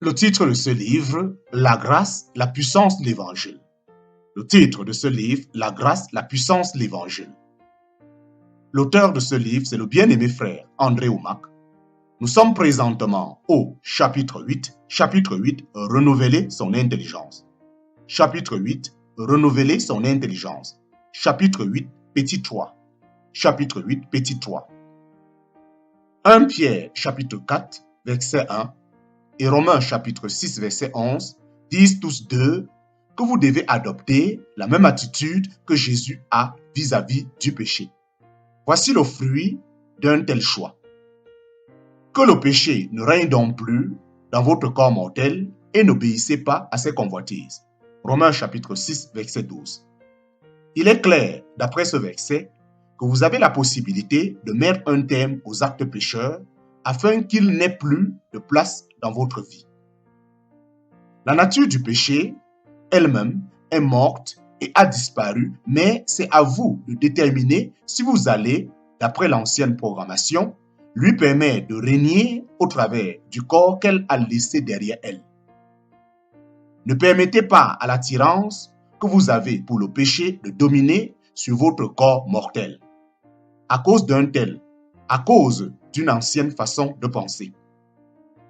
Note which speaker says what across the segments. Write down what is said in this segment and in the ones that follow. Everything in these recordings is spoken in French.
Speaker 1: Le titre de ce livre, La grâce, la puissance de l'Évangile. Le titre de ce livre, La grâce, la puissance de l'Évangile. L'auteur de ce livre, c'est le bien-aimé frère André Oumak. Nous sommes présentement au chapitre 8, renouveler son intelligence. Chapitre 8, renouveler son intelligence. Chapitre 8, petit 3. Chapitre 8, petit 3. 1 Pierre, chapitre 4, verset 1, et Romains, chapitre 6, verset 11, disent tous deux que vous devez adopter la même attitude que Jésus a vis-à-vis du péché. Voici le fruit d'un tel choix. Que le péché ne règne donc plus dans votre corps mortel et n'obéissez pas à ses convoitises. Romains chapitre 6, verset 12. Il est clair, d'après ce verset, que vous avez la possibilité de mettre un terme aux actes pécheurs afin qu'il n'ait plus de place dans votre vie. La nature du péché elle-même est morte et a disparu, mais c'est à vous de déterminer si vous allez, d'après l'ancienne programmation, lui permettre de régner au travers du corps qu'elle a laissé derrière elle. Ne permettez pas à l'attirance que vous avez pour le péché de dominer sur votre corps mortel. À cause d'une ancienne façon de penser.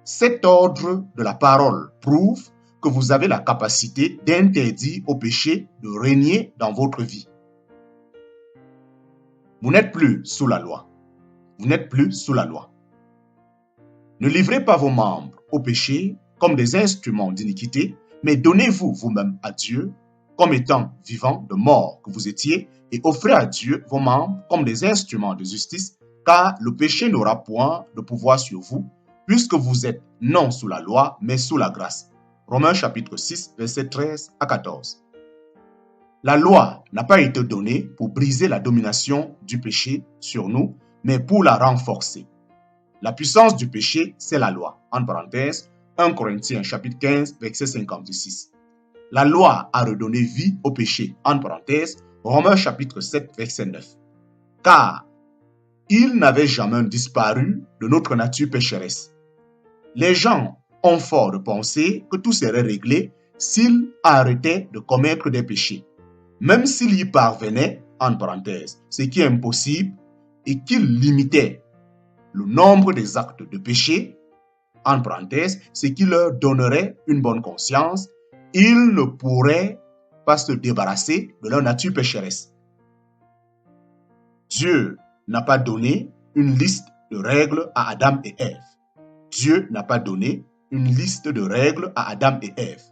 Speaker 1: Cet ordre de la parole prouve que vous avez la capacité d'interdire au péché de régner dans votre vie. Vous n'êtes plus sous la loi. Vous n'êtes plus sous la loi. Ne livrez pas vos membres au péché comme des instruments d'iniquité, mais donnez-vous vous-même à Dieu comme étant vivants de mort que vous étiez et offrez à Dieu vos membres comme des instruments de justice, car le péché n'aura point de pouvoir sur vous, puisque vous êtes non sous la loi, mais sous la grâce. Romains chapitre 6, versets 13 à 14. La loi n'a pas été donnée pour briser la domination du péché sur nous, mais pour la renforcer. La puissance du péché, c'est la loi. En parenthèse, 1 Corinthiens chapitre 15, verset 56. La loi a redonné vie au péché. En parenthèse, Romains chapitre 7, verset 9. Car il n'avait jamais disparu de notre nature pécheresse. Les gens ont fort de penser que tout serait réglé s'ils arrêtaient de commettre des péchés. Même s'ils y parvenaient, en parenthèse, ce qui est impossible, et qu'ils limitaient le nombre des actes de péché, en parenthèse, ce qui leur donnerait une bonne conscience, ils ne pourraient pas se débarrasser de leur nature pécheresse. Dieu n'a pas donné une liste de règles à Adam et Ève. Dieu n'a pas donné une liste de règles à Adam et Ève.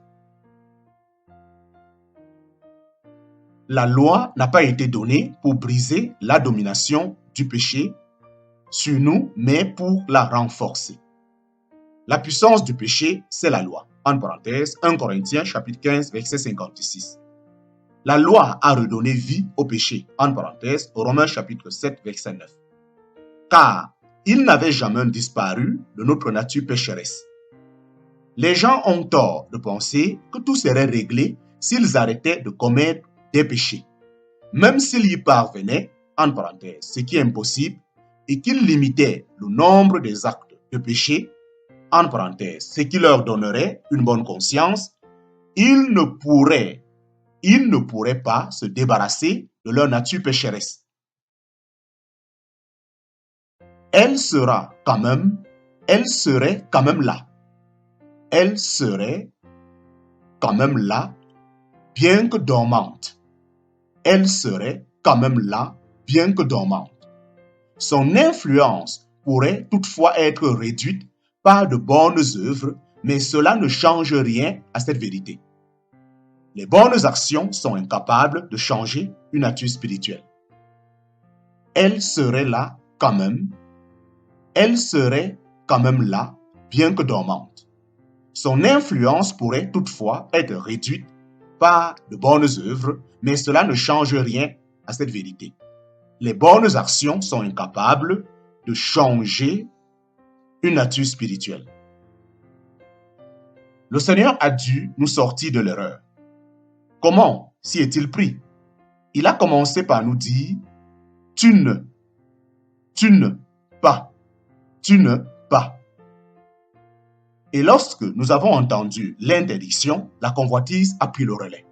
Speaker 1: La loi n'a pas été donnée pour briser la domination du péché sur nous, mais pour la renforcer. La puissance du péché, c'est la loi. En parenthèse, 1 Corinthiens chapitre 15, verset 56. La loi a redonné vie au péché. En parenthèse, Romains chapitre 7, verset 9. Car il n'avait jamais disparu de notre nature pécheresse. Les gens ont tort de penser que tout serait réglé s'ils arrêtaient de commettre des péchés. Même s'ils y parvenaient, en parenthèse, ce qui est impossible, et qu'ils limitaient le nombre des actes de péché, en parenthèse, ce qui leur donnerait une bonne conscience, ils ne pourraient pas se débarrasser de leur nature pécheresse. Elle serait quand même là. Elle serait quand même là, bien que dormante. Elle serait quand même là, bien que dormante. Son influence pourrait toutefois être réduite par de bonnes œuvres, mais cela ne change rien à cette vérité. Les bonnes actions sont incapables de changer une nature spirituelle. Elle serait là quand même. Elle serait quand même là, bien que dormante. Son influence pourrait toutefois être réduite par de bonnes œuvres, mais cela ne change rien à cette vérité. Les bonnes actions sont incapables de changer une nature spirituelle. Le Seigneur a dû nous sortir de l'erreur. Comment s'y est-il pris? Il a commencé par nous dire « tu ne pas ». Et lorsque nous avons entendu l'interdiction, la convoitise a pris le relais.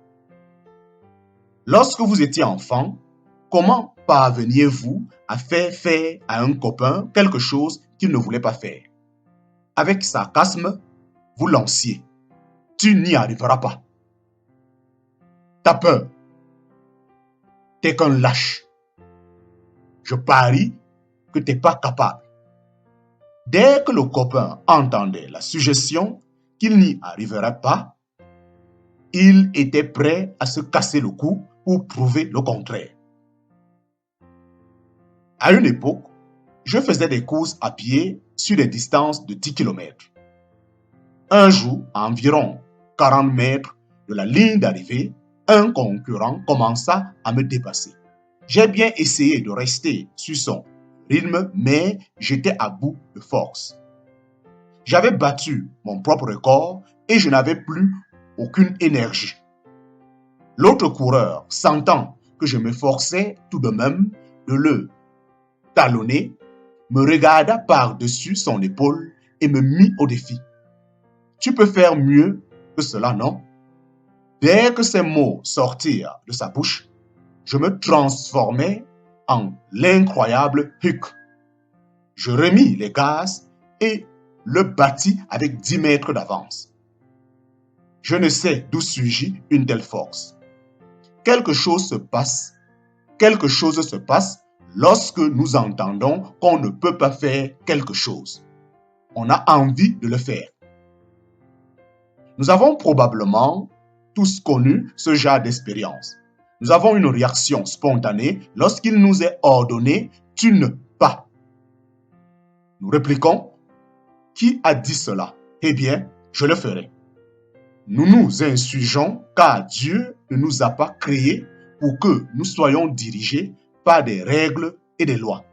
Speaker 1: Lorsque vous étiez enfant, comment parveniez-vous à faire à un copain quelque chose qu'il ne voulait pas faire? Avec sarcasme, vous lanciez. Tu n'y arriveras pas. T'as peur. T'es qu'un lâche. Je parie que t'es pas capable. Dès que le copain entendait la suggestion qu'il n'y arriverait pas, il était prêt à se casser le cou pour prouver le contraire. À une époque, je faisais des courses à pied sur des distances de 10 km. Un jour, à environ 40 mètres de la ligne d'arrivée, un concurrent commença à me dépasser. J'ai bien essayé de rester sur son rythme, mais j'étais à bout de force. J'avais battu mon propre record et je n'avais plus aucune énergie. L'autre coureur, sentant que je m'efforçais tout de même de le talonner, me regarda par-dessus son épaule et me mit au défi. Tu peux faire mieux que cela, non? Dès que ces mots sortirent de sa bouche, je me transformais en l'incroyable Hulk. Je remis les gaz et le battis avec 10 mètres d'avance. Je ne sais d'où surgit une telle force. Quelque chose se passe lorsque nous entendons qu'on ne peut pas faire quelque chose. On a envie de le faire. Nous avons probablement tous connu ce genre d'expérience. Nous avons une réaction spontanée lorsqu'il nous est ordonné « tu ne pas ». Nous répliquons « qui a dit cela? Eh bien, je le ferai ». Nous nous insurgeons car Dieu ne nous a pas créés pour que nous soyons dirigés par des règles et des lois.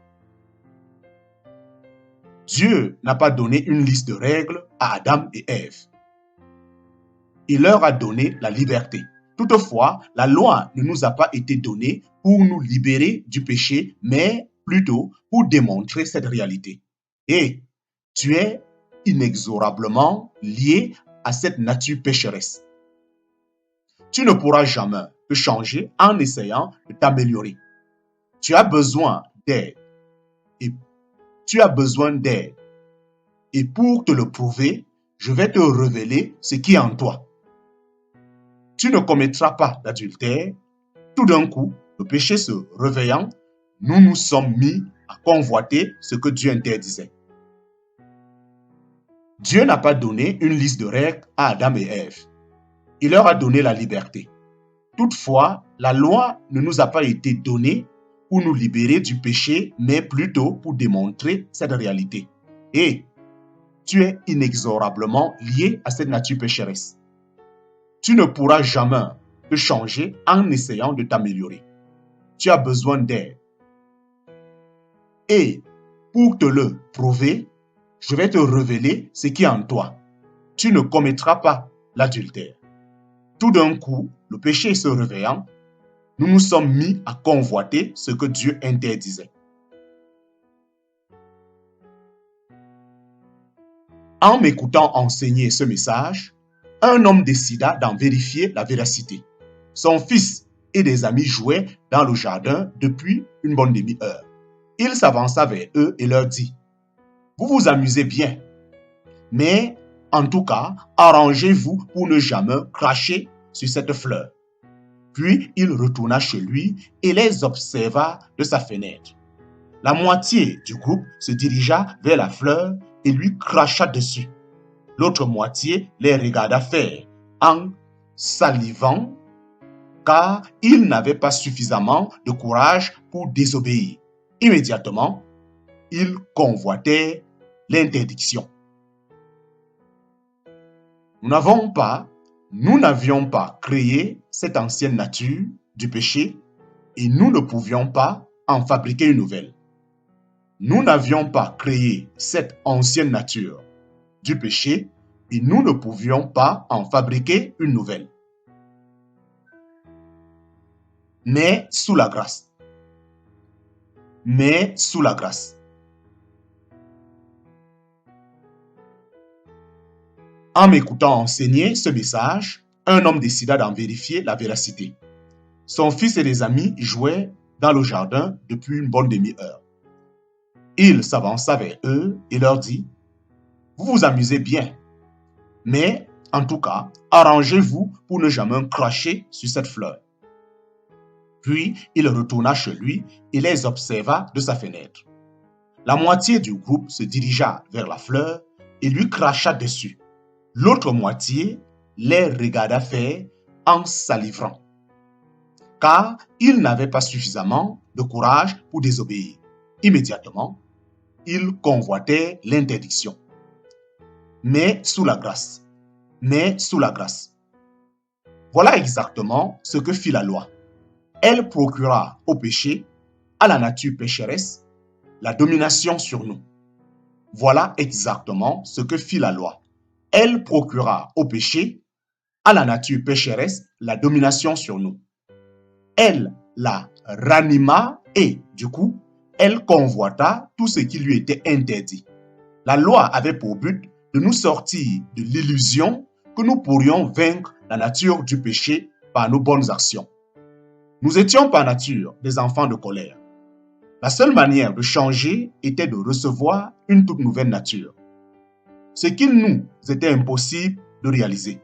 Speaker 1: Dieu n'a pas donné une liste de règles à Adam et Ève. Il leur a donné la liberté. Toutefois, la loi ne nous a pas été donnée pour nous libérer du péché, mais plutôt pour démontrer cette réalité. Et tu es inexorablement lié à cette nature pécheresse. Tu ne pourras jamais te changer en essayant de t'améliorer. Tu as besoin d'aide. Et pour te le prouver, je vais te révéler ce qui est en toi. Tu ne commettras pas d'adultère. Tout d'un coup, le péché se réveillant, nous nous sommes mis à convoiter ce que Dieu interdisait. Dieu n'a pas donné une liste de règles à Adam et Ève. Il leur a donné la liberté. Toutefois, la loi ne nous a pas été donnée pour nous libérer du péché, mais plutôt pour démontrer cette réalité. Et tu es inexorablement lié à cette nature pécheresse. Tu ne pourras jamais te changer en essayant de t'améliorer. Tu as besoin d'aide. Et pour te le prouver, je vais te révéler ce qui est en toi. Tu ne commettras pas l'adultère. Tout d'un coup, le péché se réveillant, nous nous sommes mis à convoiter ce que Dieu interdisait. En m'écoutant enseigner ce message, un homme décida d'en vérifier la véracité. Son fils et des amis jouaient dans le jardin depuis une bonne demi-heure. Il s'avança vers eux et leur dit « Vous vous amusez bien, mais en tout cas, arrangez-vous pour ne jamais cracher sur cette fleur. » Puis il retourna chez lui et les observa de sa fenêtre. La moitié du groupe se dirigea vers la fleur et lui cracha dessus. L'autre moitié les regarda faire en salivant car ils n'avaient pas suffisamment de courage pour désobéir. Immédiatement, ils convoitaient l'interdiction. Nous n'avions pas créé cette ancienne nature du péché et nous ne pouvions pas en fabriquer une nouvelle. Nous n'avions pas créé cette ancienne nature du péché et nous ne pouvions pas en fabriquer une nouvelle. Mais sous la grâce. En m'écoutant enseigner ce message, un homme décida d'en vérifier la véracité. Son fils et les amis jouaient dans le jardin depuis une bonne demi-heure. Il s'avança vers eux et leur dit « Vous vous amusez bien, mais en tout cas, arrangez-vous pour ne jamais cracher sur cette fleur. » Puis il retourna chez lui et les observa de sa fenêtre. La moitié du groupe se dirigea vers la fleur et lui cracha dessus. L'autre moitié les regarda faire en salivrant, car ils n'avaient pas suffisamment de courage pour désobéir. Immédiatement, ils convoitaient l'interdiction. Mais sous la grâce. Voilà exactement ce que fit la loi. Elle procura au péché, à la nature pécheresse, la domination sur nous. Voilà exactement ce que fit la loi. Elle procura au péché, à la nature pécheresse, la domination sur nous. Elle la ranima et, du coup, elle convoita tout ce qui lui était interdit. La loi avait pour but de nous sortir de l'illusion que nous pourrions vaincre la nature du péché par nos bonnes actions. Nous étions par nature des enfants de colère. La seule manière de changer était de recevoir une toute nouvelle nature. Ce qu'il nous était impossible de réaliser.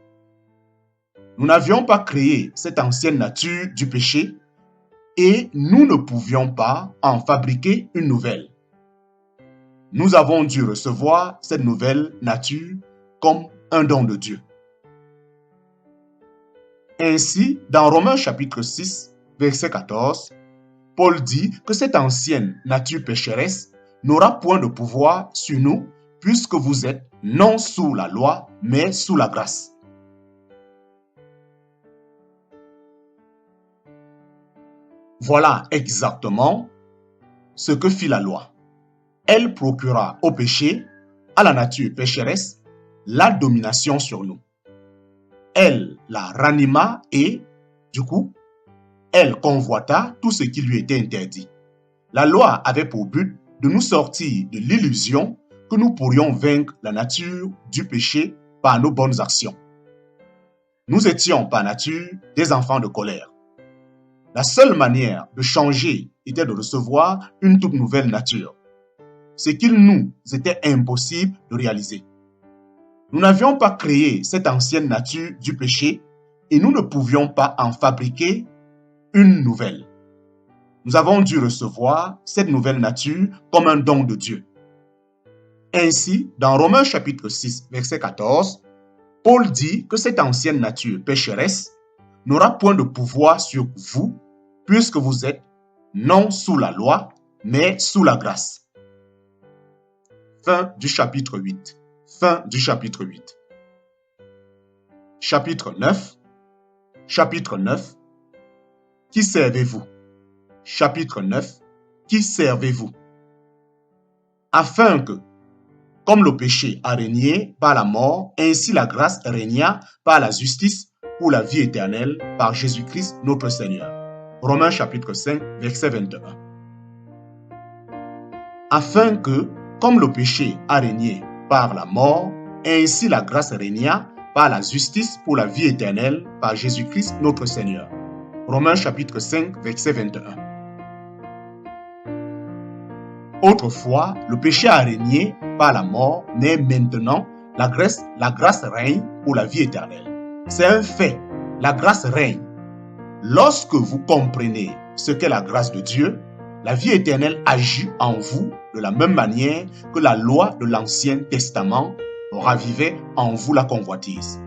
Speaker 1: Nous n'avions pas créé cette ancienne nature du péché et nous ne pouvions pas en fabriquer une nouvelle. Nous avons dû recevoir cette nouvelle nature comme un don de Dieu. Ainsi, dans Romains chapitre 6, verset 14, Paul dit que cette ancienne nature pécheresse n'aura point de pouvoir sur nous puisque vous êtes non sous la loi, mais sous la grâce. Voilà exactement ce que fit la loi. Elle procura au péché, à la nature pécheresse, la domination sur nous. Elle la ranima et, du coup, elle convoita tout ce qui lui était interdit. La loi avait pour but de nous sortir de l'illusion que nous pourrions vaincre la nature du péché par nos bonnes actions. Nous étions par nature des enfants de colère. La seule manière de changer était de recevoir une toute nouvelle nature. Ce qu'il nous était impossible de réaliser. Nous n'avions pas créé cette ancienne nature du péché et nous ne pouvions pas en fabriquer une nouvelle. Nous avons dû recevoir cette nouvelle nature comme un don de Dieu. Ainsi, dans Romains chapitre 6, verset 14, Paul dit que cette ancienne nature pécheresse n'aura point de pouvoir sur vous, puisque vous êtes non sous la loi, mais sous la grâce. Fin du chapitre 8. Fin du chapitre 8. Chapitre 9. Chapitre 9. Qui servez-vous? Chapitre 9. Qui servez-vous? Afin que, comme le péché a régné par la mort, ainsi la grâce régna par la justice pour la vie éternelle par Jésus-Christ notre Seigneur. Romains chapitre 5, verset 21. Afin que, comme le péché a régné par la mort, ainsi la grâce régna par la justice pour la vie éternelle par Jésus-Christ notre Seigneur. Romains chapitre 5, verset 21. Autrefois, le péché a régné par la mort, mais maintenant, la grâce règne pour la vie éternelle. C'est un fait, la grâce règne. Lorsque vous comprenez ce qu'est la grâce de Dieu, la vie éternelle agit en vous de la même manière que la loi de l'Ancien Testament ravivait en vous la convoitise.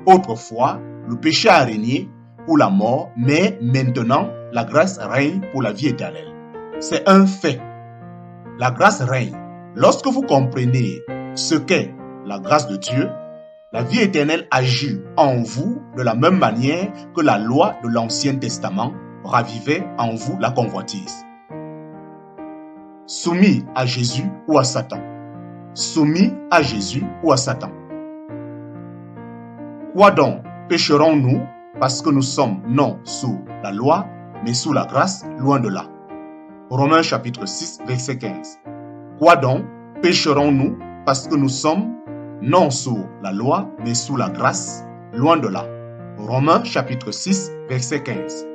Speaker 1: Autrefois, le péché a régné pour la mort, mais maintenant, la grâce règne pour la vie éternelle. C'est un fait. La grâce règne. Lorsque vous comprenez ce qu'est la grâce de Dieu, la vie éternelle agit en vous de la même manière que la loi de l'Ancien Testament ravivait en vous la convoitise. Soumis à Jésus ou à Satan? Soumis à Jésus ou à Satan? Quoi donc? Pécherons-nous parce que nous sommes non sous la loi, mais sous la grâce, loin de là? Romains chapitre 6, verset 15. Quoi donc? Pécherons-nous parce que nous sommes non sous la loi, mais sous la grâce, loin de là. Romains chapitre 6, verset 15.